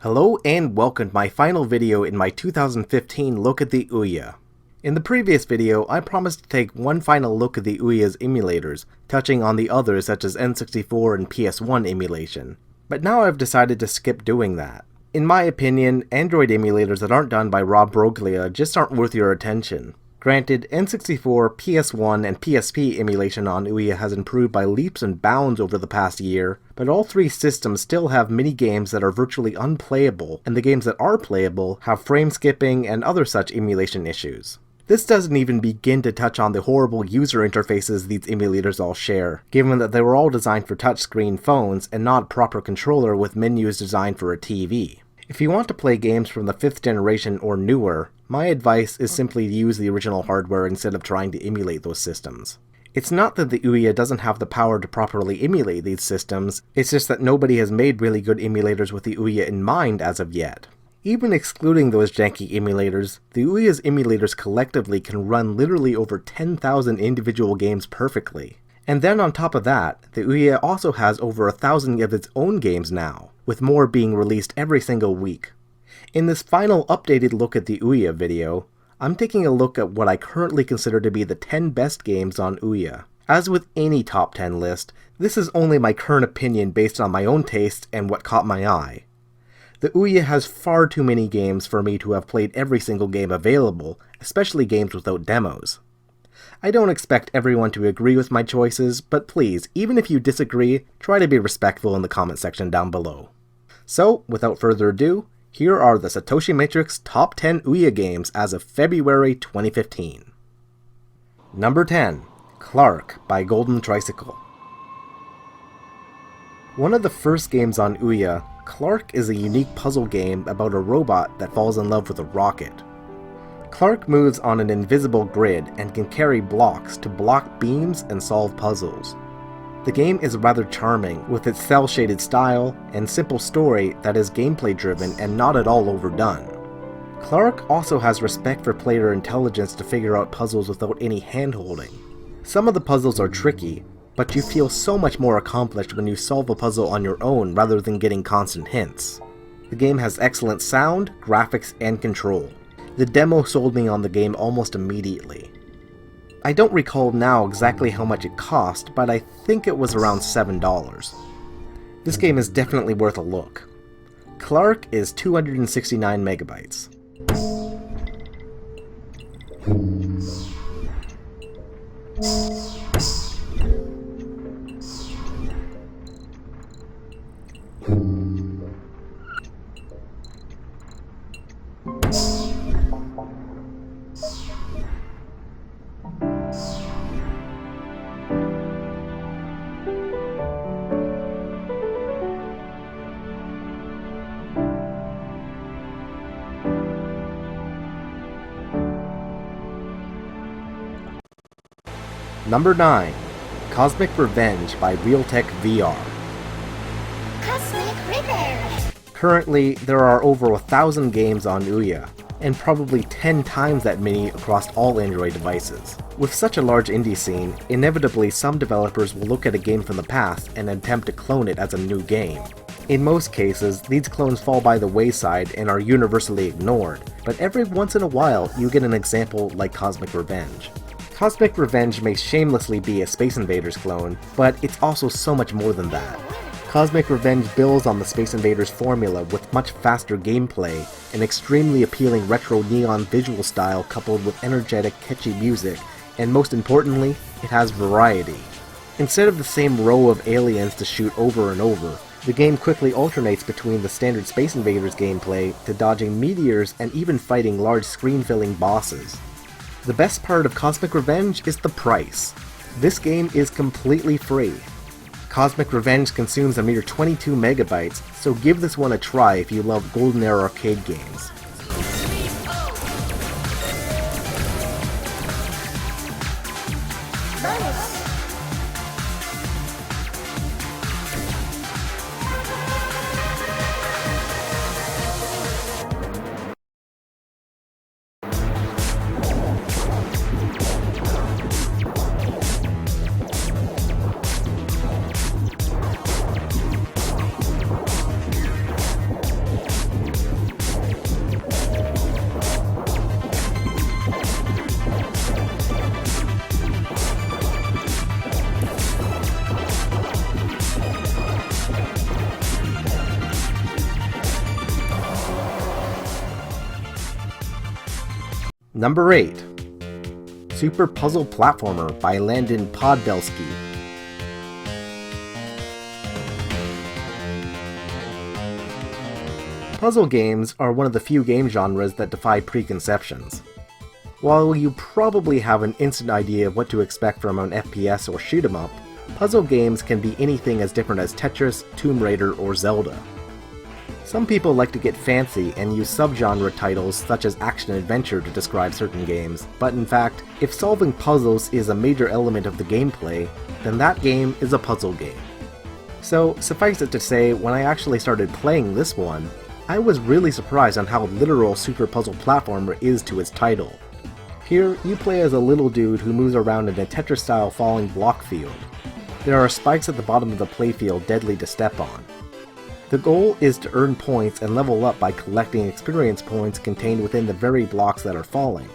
Hello and welcome to my final video in my 2015 look at the Ouya. In the previous video, I promised to take one final look at the Ouya's emulators, touching on the others such as N64 and PS1 emulation. But now I've decided to skip doing that. In my opinion, Android emulators that aren't done by Rob Broglia just aren't worth your attention. Granted, N64, PS1, and PSP emulation on Ouya has improved by leaps and bounds over the past year, but all three systems still have mini games that are virtually unplayable, and the games that are playable have frame skipping and other such emulation issues. This doesn't even begin to touch on the horrible user interfaces these emulators all share, given that they were all designed for touchscreen phones and not a proper controller with menus designed for a TV. If you want to play games from the 5th generation or newer, my advice is simply to use the original hardware instead of trying to emulate those systems. It's not that the Ouya doesn't have the power to properly emulate these systems, it's just that nobody has made really good emulators with the Ouya in mind as of yet. Even excluding those janky emulators, the Ouya's emulators collectively can run literally over 10,000 individual games perfectly. And then on top of that, the Ouya also has over 1,000 of its own games now, with more being released every single week. In this final updated look at the Ouya video, I'm taking a look at what I currently consider to be the 10 best games on Ouya. As with any top 10 list, this is only my current opinion based on my own taste and what caught my eye. The Ouya has far too many games for me to have played every single game available, especially games without demos. I don't expect everyone to agree with my choices, but please, even if you disagree, try to be respectful in the comment section down below. So, without further ado, here are the Satoshi Matrix Top 10 Ouya games as of February 2015. Number 10. Clark by Golden Tricycle. One of the first games on Ouya, Clark is a unique puzzle game about a robot that falls in love with a rocket. Clark moves on an invisible grid and can carry blocks to block beams and solve puzzles. The game is rather charming, with its cel-shaded style and simple story that is gameplay driven and not at all overdone. Clark also has respect for player intelligence to figure out puzzles without any hand-holding. Some of the puzzles are tricky, but you feel so much more accomplished when you solve a puzzle on your own rather than getting constant hints. The game has excellent sound, graphics, and control. The demo sold me on the game almost immediately. I don't recall now exactly how much it cost, but I think it was around $7. This game is definitely worth a look. Clark is 269 megabytes. Number 9. Cosmic Revenge by Realtek VR. Cosmic Revenge! Currently, there are over 1,000 games on Ouya, and probably 10 times that many across all Android devices. With such a large indie scene, inevitably some developers will look at a game from the past and attempt to clone it as a new game. In most cases, these clones fall by the wayside and are universally ignored, but every once in a while you get an example like Cosmic Revenge. Cosmic Revenge may shamelessly be a Space Invaders clone, but it's also so much more than that. Cosmic Revenge builds on the Space Invaders formula with much faster gameplay, an extremely appealing retro neon visual style coupled with energetic, catchy music, and most importantly, it has variety. Instead of the same row of aliens to shoot over and over, the game quickly alternates between the standard Space Invaders gameplay to dodging meteors and even fighting large screen-filling bosses. The best part of Cosmic Revenge is the price. This game is completely free. Cosmic Revenge consumes a mere 22 megabytes, so give this one a try if you love Golden Era arcade games. Number 8. Super Puzzle Platformer by Landon Podbelski. Puzzle games are one of the few game genres that defy preconceptions. While you probably have an instant idea of what to expect from an FPS or shoot 'em up, puzzle games can be anything as different as Tetris, Tomb Raider, or Zelda. Some people like to get fancy and use subgenre titles such as action-adventure to describe certain games, but in fact, if solving puzzles is a major element of the gameplay, then that game is a puzzle game. So, suffice it to say, when I actually started playing this one, I was really surprised on how literal Super Puzzle Platformer is to its title. Here, you play as a little dude who moves around in a Tetris-style falling block field. There are spikes at the bottom of the playfield deadly to step on. The goal is to earn points and level up by collecting experience points contained within the very blocks that are falling.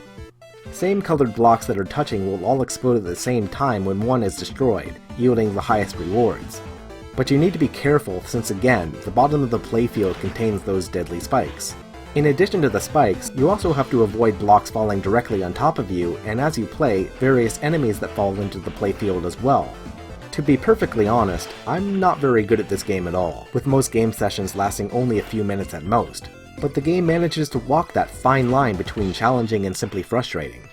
Same colored blocks that are touching will all explode at the same time when one is destroyed, yielding the highest rewards. But you need to be careful since again, the bottom of the playfield contains those deadly spikes. In addition to the spikes, you also have to avoid blocks falling directly on top of you, and as you play, various enemies that fall into the playfield as well. To be perfectly honest, I'm not very good at this game at all, with most game sessions lasting only a few minutes at most, but the game manages to walk that fine line between challenging and simply frustrating.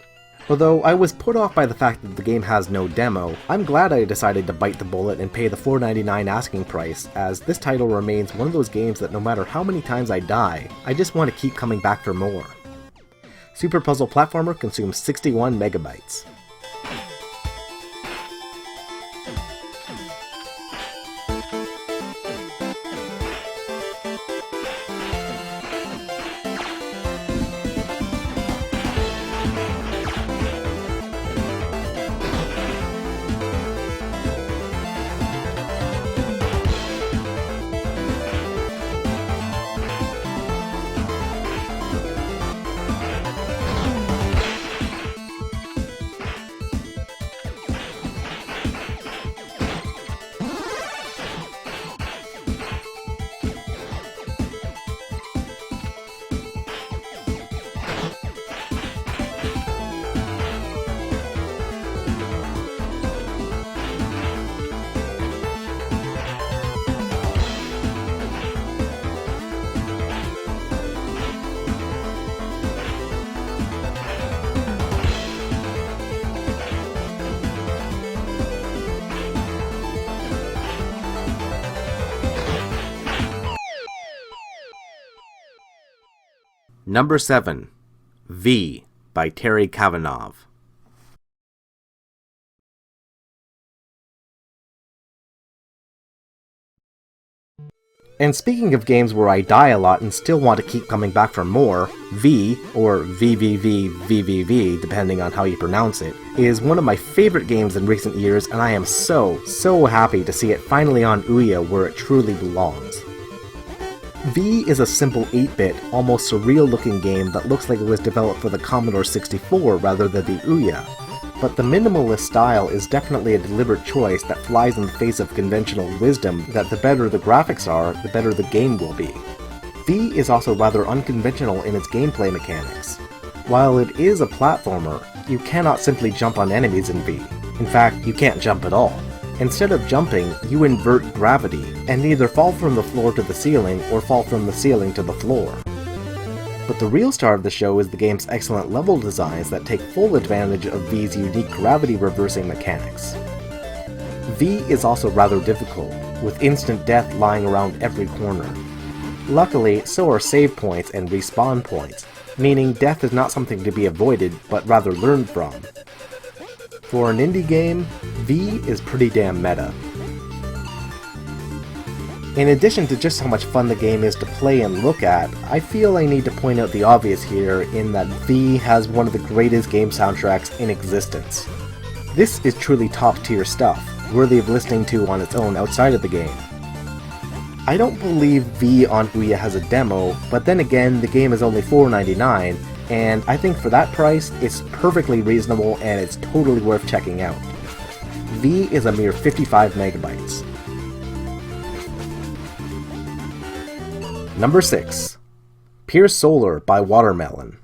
Although I was put off by the fact that the game has no demo, I'm glad I decided to bite the bullet and pay the $4.99 asking price, as this title remains one of those games that no matter how many times I die, I just want to keep coming back for more. Super Puzzle Platformer consumes 61 megabytes. Number 7. V by Terry Kavanagh. And speaking of games where I die a lot and still want to keep coming back for more, V, or VVVVVV, depending on how you pronounce it, is one of my favorite games in recent years, and I am so happy to see it finally on Ouya where it truly belongs. V is a simple 8-bit, almost surreal-looking game that looks like it was developed for the Commodore 64 rather than the Ouya. But the minimalist style is definitely a deliberate choice that flies in the face of conventional wisdom that the better the graphics are, the better the game will be. V is also rather unconventional in its gameplay mechanics. While it is a platformer, you cannot simply jump on enemies in V. In fact, you can't jump at all. Instead of jumping, you invert gravity, and either fall from the floor to the ceiling or fall from the ceiling to the floor. But the real star of the show is the game's excellent level designs that take full advantage of V's unique gravity reversing mechanics. V is also rather difficult, with instant death lying around every corner. Luckily, so are save points and respawn points, meaning death is not something to be avoided, but rather learned from. For an indie game, V is pretty damn meta. In addition to just how much fun the game is to play and look at, I feel I need to point out the obvious here in that V has one of the greatest game soundtracks in existence. This is truly top-tier stuff, worthy of listening to on its own outside of the game. I don't believe V on Ouya has a demo, but then again, the game is only $4.99, and I think for that price, it's perfectly reasonable and it's totally worth checking out. V is a mere 55 megabytes. Number 6. Pure Solar by Watermelon.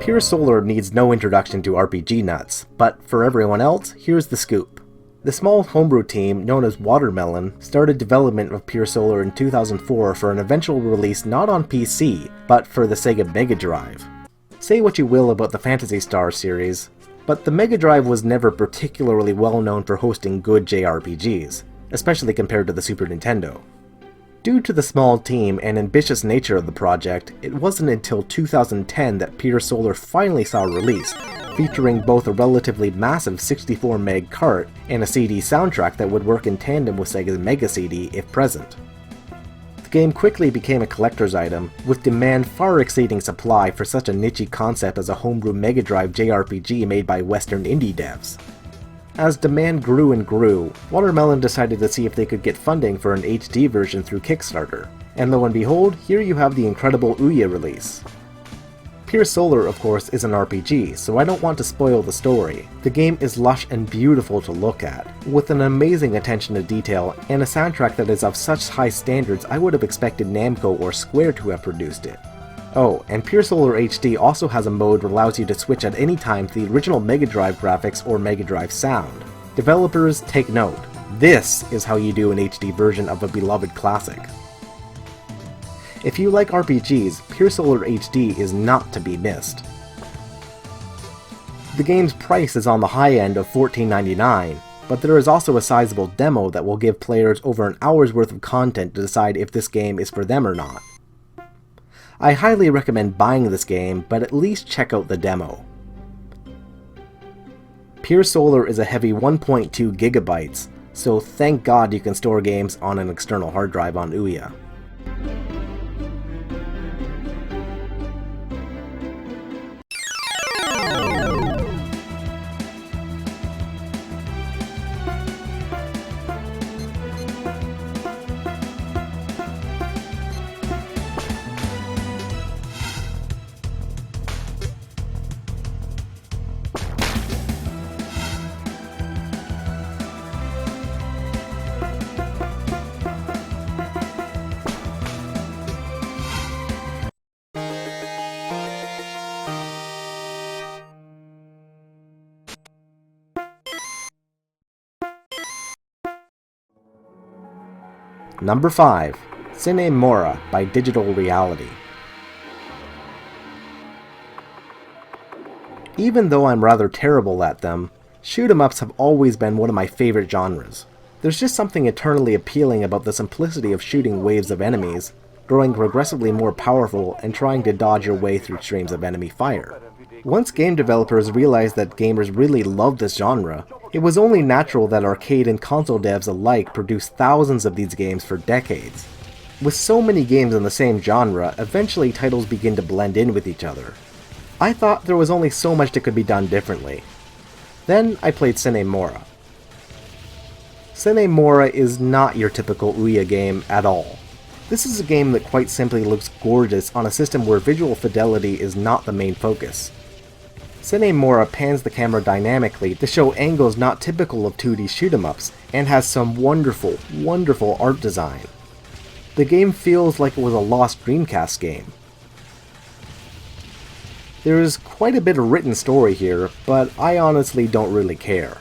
Pure Solar needs no introduction to RPG nuts, but for everyone else, here's the scoop. The small homebrew team, known as Watermelon, started development of Pure Solar in 2004 for an eventual release not on PC, but for the Sega Mega Drive. Say what you will about the Phantasy Star series, but the Mega Drive was never particularly well known for hosting good JRPGs, especially compared to the Super Nintendo. Due to the small team and ambitious nature of the project, it wasn't until 2010 that Pure Solar finally saw a release, featuring both a relatively massive 64 meg cart and a CD soundtrack that would work in tandem with Sega's Mega CD if present. The game quickly became a collector's item, with demand far exceeding supply for such a niche concept as a homebrew Mega Drive JRPG made by Western indie devs. As demand grew and grew, Watermelon decided to see if they could get funding for an HD version through Kickstarter, and lo and behold, here you have the incredible Ouya release. Pure Solar, of course, is an RPG, so I don't want to spoil the story. The game is lush and beautiful to look at, with an amazing attention to detail and a soundtrack that is of such high standards I would have expected Namco or Square to have produced it. Oh, and Pure Solar HD also has a mode that allows you to switch at any time to the original Mega Drive graphics or Mega Drive sound. Developers, take note. This is how you do an HD version of a beloved classic. If you like RPGs, Pure Solar HD is not to be missed. The game's price is on the high end of $14.99, but there is also a sizable demo that will give players over an hour's worth of content to decide if this game is for them or not. I highly recommend buying this game, but at least check out the demo. Pure Solar is a heavy 1.2 gigabytes, so thank God you can store games on an external hard drive on Ouya. Number 5. Cine Mora by Digital Reality. Even though I'm rather terrible at them, shoot-em-ups have always been one of my favorite genres. There's just something eternally appealing about the simplicity of shooting waves of enemies, growing progressively more powerful and trying to dodge your way through streams of enemy fire. Once game developers realized that gamers really loved this genre, it was only natural that arcade and console devs alike produced thousands of these games for decades. With so many games in the same genre, eventually titles begin to blend in with each other. I thought there was only so much that could be done differently. Then I played Cine Mora. Cine Mora is not your typical Ouya game at all. This is a game that quite simply looks gorgeous on a system where visual fidelity is not the main focus. Cine Mora pans the camera dynamically to show angles not typical of 2D shoot-em-ups, and has some wonderful, wonderful art design. The game feels like it was a lost Dreamcast game. There is quite a bit of written story here, but I honestly don't really care.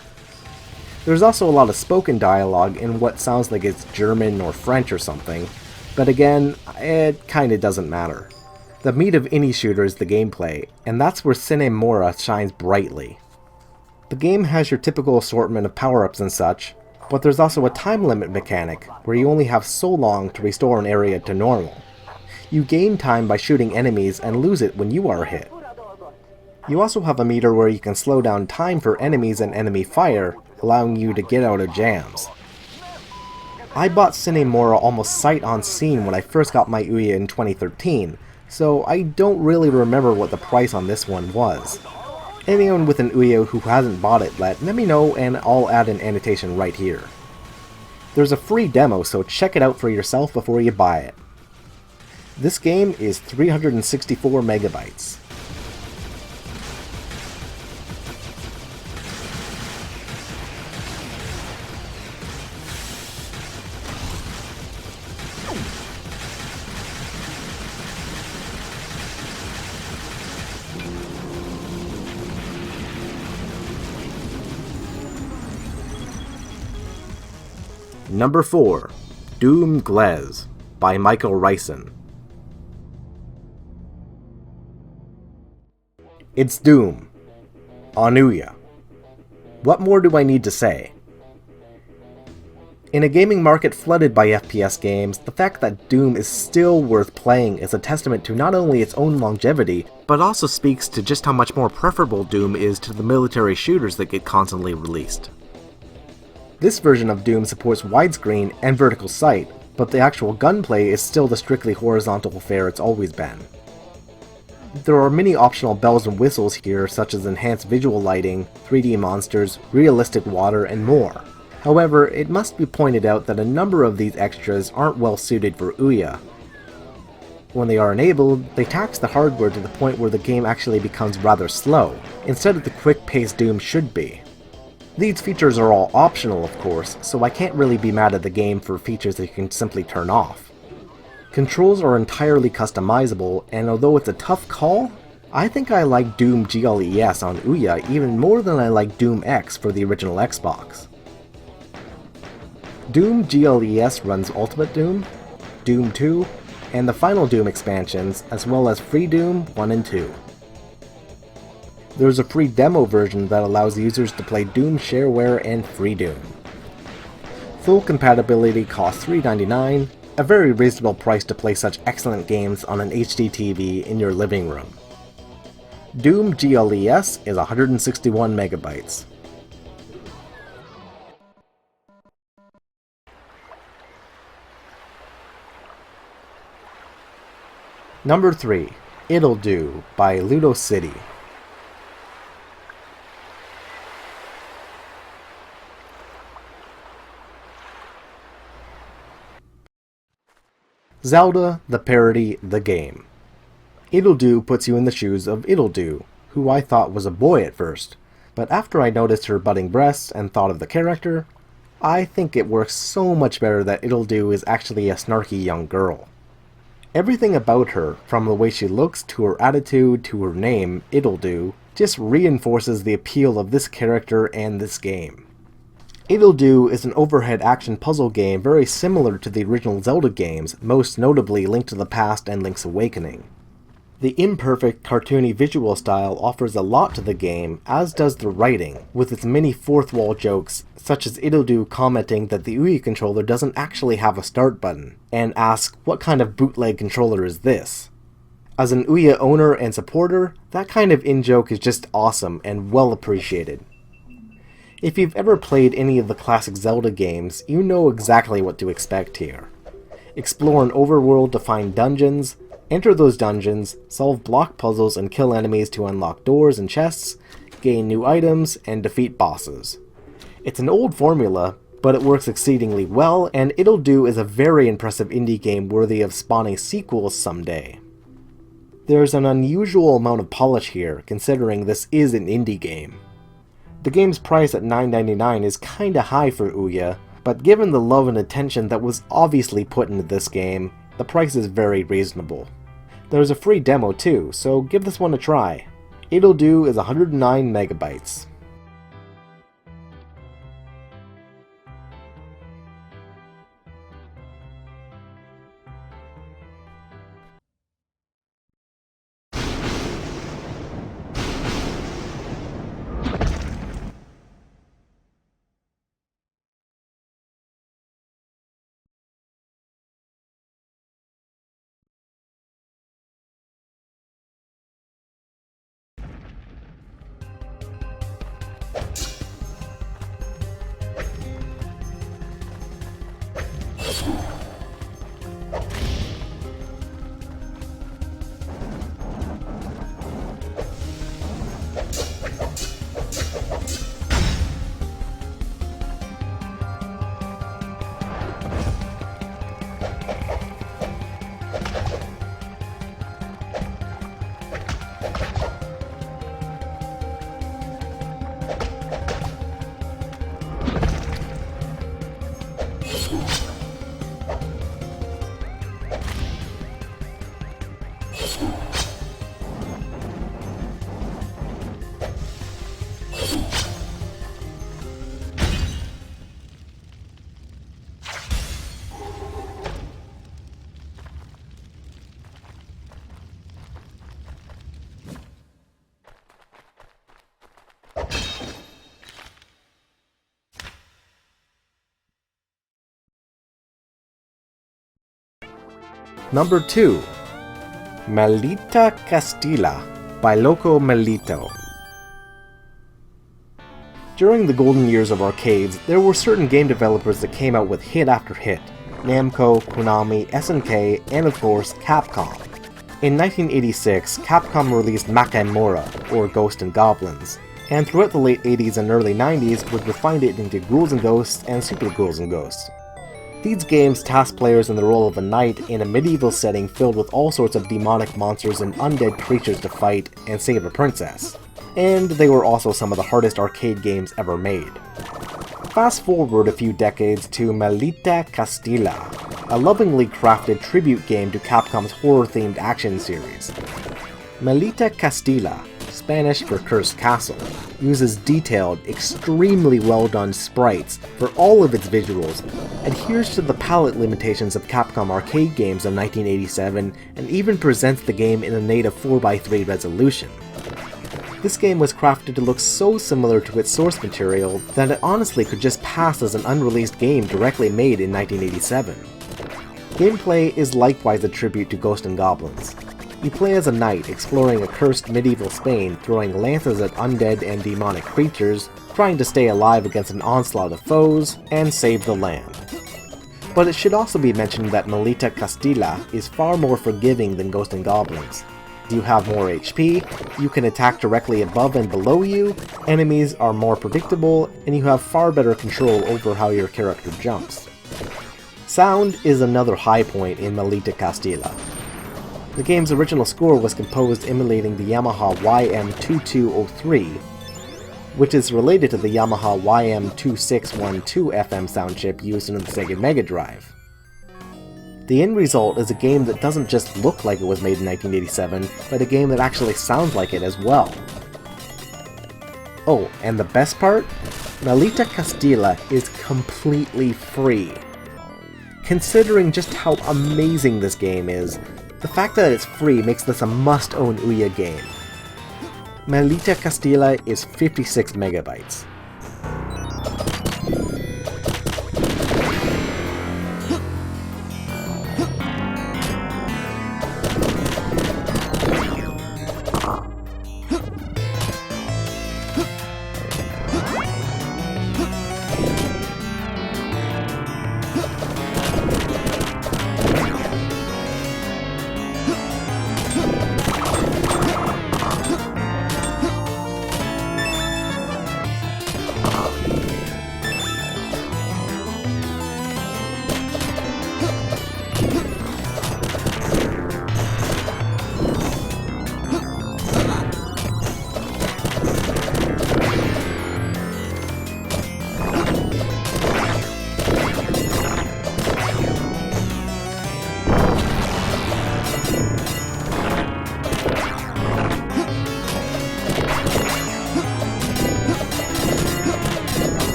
There's also a lot of spoken dialogue in what sounds like it's German or French or something, but again, it kinda doesn't matter. The meat of any shooter is the gameplay, and that's where Cine Mora shines brightly. The game has your typical assortment of power-ups and such, but there's also a time limit mechanic where you only have so long to restore an area to normal. You gain time by shooting enemies and lose it when you are hit. You also have a meter where you can slow down time for enemies and enemy fire, allowing you to get out of jams. I bought Cine Mora almost sight unseen when I first got my Ouya in 2013, so I don't really remember what the price on this one was. Anyone with an Ouya who hasn't bought it, let me know and I'll add an annotation right here. There's a free demo, so check it out for yourself before you buy it. This game is 364 megabytes. Number 4. Doom Glez by Michael Ryson. It's Doom on Ouya. What more do I need to say? In a gaming market flooded by FPS games, the fact that Doom is still worth playing is a testament to not only its own longevity, but also speaks to just how much more preferable Doom is to the military shooters that get constantly released. This version of Doom supports widescreen and vertical sight, but the actual gunplay is still the strictly horizontal affair it's always been. There are many optional bells and whistles here, such as enhanced visual lighting, 3D monsters, realistic water, and more. However, it must be pointed out that a number of these extras aren't well suited for Ouya. When they are enabled, they tax the hardware to the point where the game actually becomes rather slow, instead of the quick-paced Doom should be. These features are all optional, of course, so I can't really be mad at the game for features that you can simply turn off. Controls are entirely customizable, and although it's a tough call, I think I like Doom GLES on Ouya even more than I like Doom X for the original Xbox. Doom GLES runs Ultimate Doom, Doom 2, and the final Doom expansions, as well as Free Doom 1 and 2. There's a free demo version that allows users to play Doom Shareware and Free Doom. Full compatibility costs $3.99, a very reasonable price to play such excellent games on an HD TV in your living room. Doom GLES is 161 megabytes. Number 3. It'll Do by Ludo City. Zelda, the parody, the game. It'll Do puts you in the shoes of It'll Do, who I thought was a boy at first, but after I noticed her budding breasts and thought of the character, I think it works so much better that It'll Do is actually a snarky young girl. Everything about her, from the way she looks to her attitude to her name, It'll Do, just reinforces the appeal of this character and this game. It'll Do is an overhead action puzzle game very similar to the original Zelda games, most notably Link to the Past and Link's Awakening. The imperfect, cartoony visual style offers a lot to the game, as does the writing, with its many fourth-wall jokes, such as It'll Do commenting that the Ouya controller doesn't actually have a start button, and asks, "What kind of bootleg controller is this?" As an Ouya owner and supporter, that kind of in-joke is just awesome and well appreciated. If you've ever played any of the classic Zelda games, you know exactly what to expect here. Explore an overworld to find dungeons, enter those dungeons, solve block puzzles and kill enemies to unlock doors and chests, gain new items, and defeat bosses. It's an old formula, but it works exceedingly well, and It'll Do is a very impressive indie game worthy of spawning sequels someday. There's an unusual amount of polish here, considering this is an indie game. The game's price at $9.99 is kinda high for Ouya, but given the love and attention that was obviously put into this game, the price is very reasonable. There's a free demo too, so give this one a try. It'll Do is 109 megabytes. Number 2. Maldita Castilla by Loco Melito. During the golden years of arcades, there were certain game developers that came out with hit after hit. Namco, Konami, SNK, and of course, Capcom. In 1986, Capcom released Makimura, or Ghosts and Goblins, and throughout the late 80s and early 90s would refine it into Ghouls and Ghosts and Super Ghouls and Ghosts. These games tasked players in the role of a knight in a medieval setting filled with all sorts of demonic monsters and undead creatures to fight and save a princess. And they were also some of the hardest arcade games ever made. Fast forward a few decades to Maldita Castilla, a lovingly crafted tribute game to Capcom's horror-themed action series. Maldita Castilla, Spanish for Cursed Castle, uses detailed, extremely well-done sprites for all of its visuals, adheres to the palette limitations of Capcom arcade games of 1987, and even presents the game in a native 4x3 resolution. This game was crafted to look so similar to its source material that it honestly could just pass as an unreleased game directly made in 1987. Gameplay is likewise a tribute to Ghosts and Goblins. You play as a knight exploring a cursed medieval Spain, throwing lances at undead and demonic creatures, trying to stay alive against an onslaught of foes, and save the land. But it should also be mentioned that Maldita Castilla is far more forgiving than Ghosts and Goblins. You have more HP, you can attack directly above and below you, enemies are more predictable, and you have far better control over how your character jumps. Sound is another high point in Maldita Castilla. The game's original score was composed emulating the Yamaha YM2203, which is related to the Yamaha YM2612 FM sound chip used in the Sega Mega Drive. The end result is a game that doesn't just look like it was made in 1987, but a game that actually sounds like it as well. Oh, and the best part? Maldita Castilla is completely free. Considering just how amazing this game is, the fact that it's free makes this a must-own Ouya game. Maldita Castilla is 56 megabytes.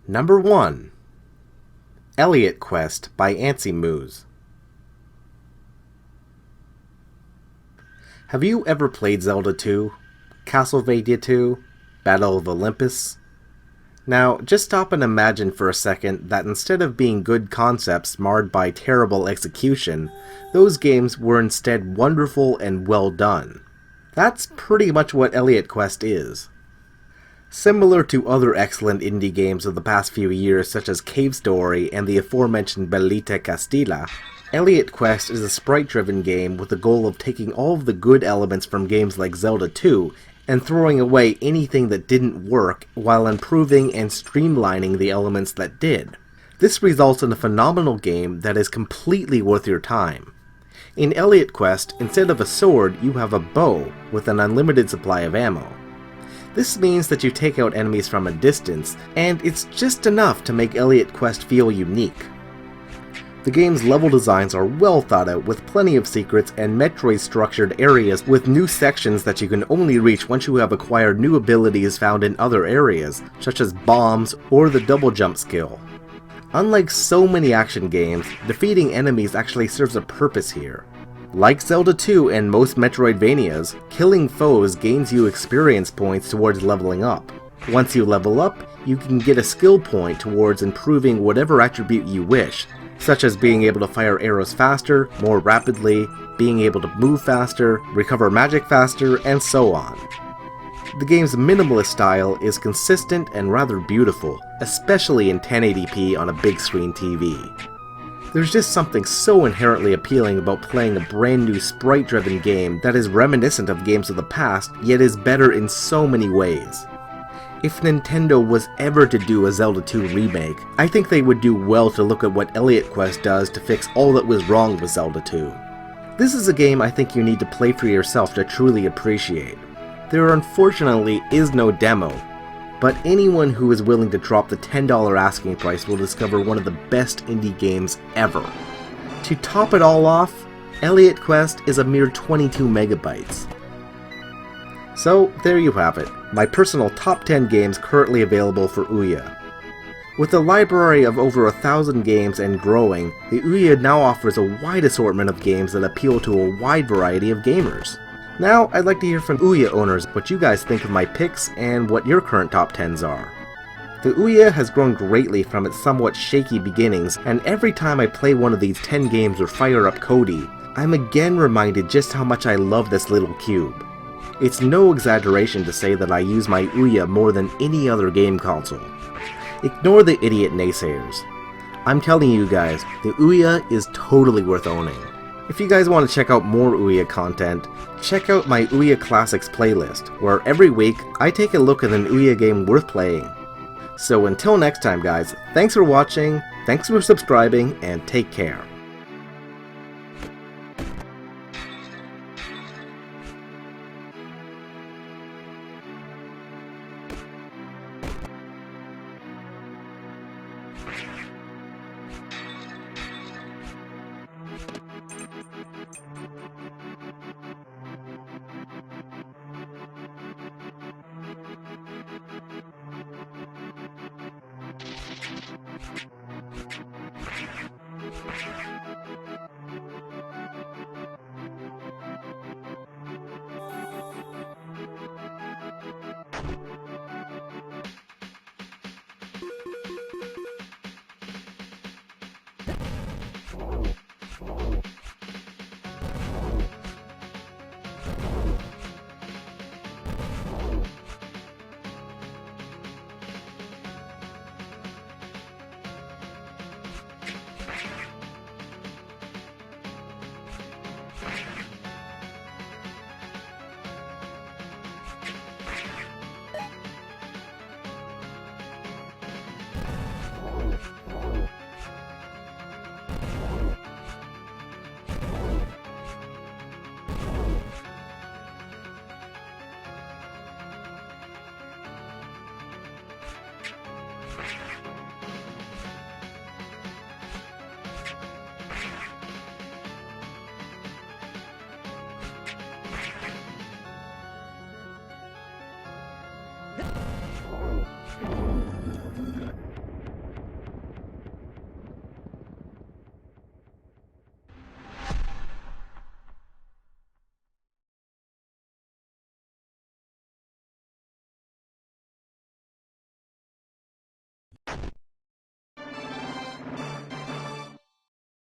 Number 1. Elliot Quest by Antsy Moose. Have you ever played Zelda 2, Castlevania 2, Battle of Olympus? Now, just stop and imagine for a second that instead of being good concepts marred by terrible execution, those games were instead wonderful and well done. That's pretty much what Elliot Quest is. Similar to other excellent indie games of the past few years such as Cave Story and the aforementioned Bellita Castilla, Elliot Quest is a sprite-driven game with the goal of taking all of the good elements from games like Zelda 2 and throwing away anything that didn't work while improving and streamlining the elements that did. This results in a phenomenal game that is completely worth your time. In Elliot Quest, instead of a sword, you have a bow with an unlimited supply of ammo. This means that you take out enemies from a distance, and it's just enough to make Elliot Quest feel unique. The game's level designs are well thought out with plenty of secrets and Metroid-structured areas with new sections that you can only reach once you have acquired new abilities found in other areas, such as bombs or the double jump skill. Unlike so many action games, defeating enemies actually serves a purpose here. Like Zelda 2 and most Metroidvanias, killing foes gains you experience points towards leveling up. Once you level up, you can get a skill point towards improving whatever attribute you wish, such as being able to fire arrows faster, more rapidly, being able to move faster, recover magic faster, and so on. The game's minimalist style is consistent and rather beautiful, especially in 1080p on a big screen TV. There's just something so inherently appealing about playing a brand new sprite-driven game that is reminiscent of games of the past, yet is better in so many ways. If Nintendo was ever to do a Zelda 2 remake, I think they would do well to look at what Elliot Quest does to fix all that was wrong with Zelda 2. This is a game I think you need to play for yourself to truly appreciate. There unfortunately is no demo, but anyone who is willing to drop the $10 asking price will discover one of the best indie games ever. To top it all off, Elliot Quest is a mere 22 megabytes. So there you have it, my personal top 10 games currently available for Ouya. With a library of over 1,000 games and growing, the Ouya now offers a wide assortment of games that appeal to a wide variety of gamers. Now, I'd like to hear from Ouya owners what you guys think of my picks and what your current top 10s are. The Ouya has grown greatly from its somewhat shaky beginnings, and every time I play one of these 10 games or fire up Cody, I'm again reminded just how much I love this little cube. It's no exaggeration to say that I use my Ouya more than any other game console. Ignore the idiot naysayers. I'm telling you guys, the Ouya is totally worth owning. If you guys want to check out more Ouya content, check out my Ouya Classics playlist, where every week I take a look at an Ouya game worth playing. So until next time guys, thanks for watching, thanks for subscribing, and take care.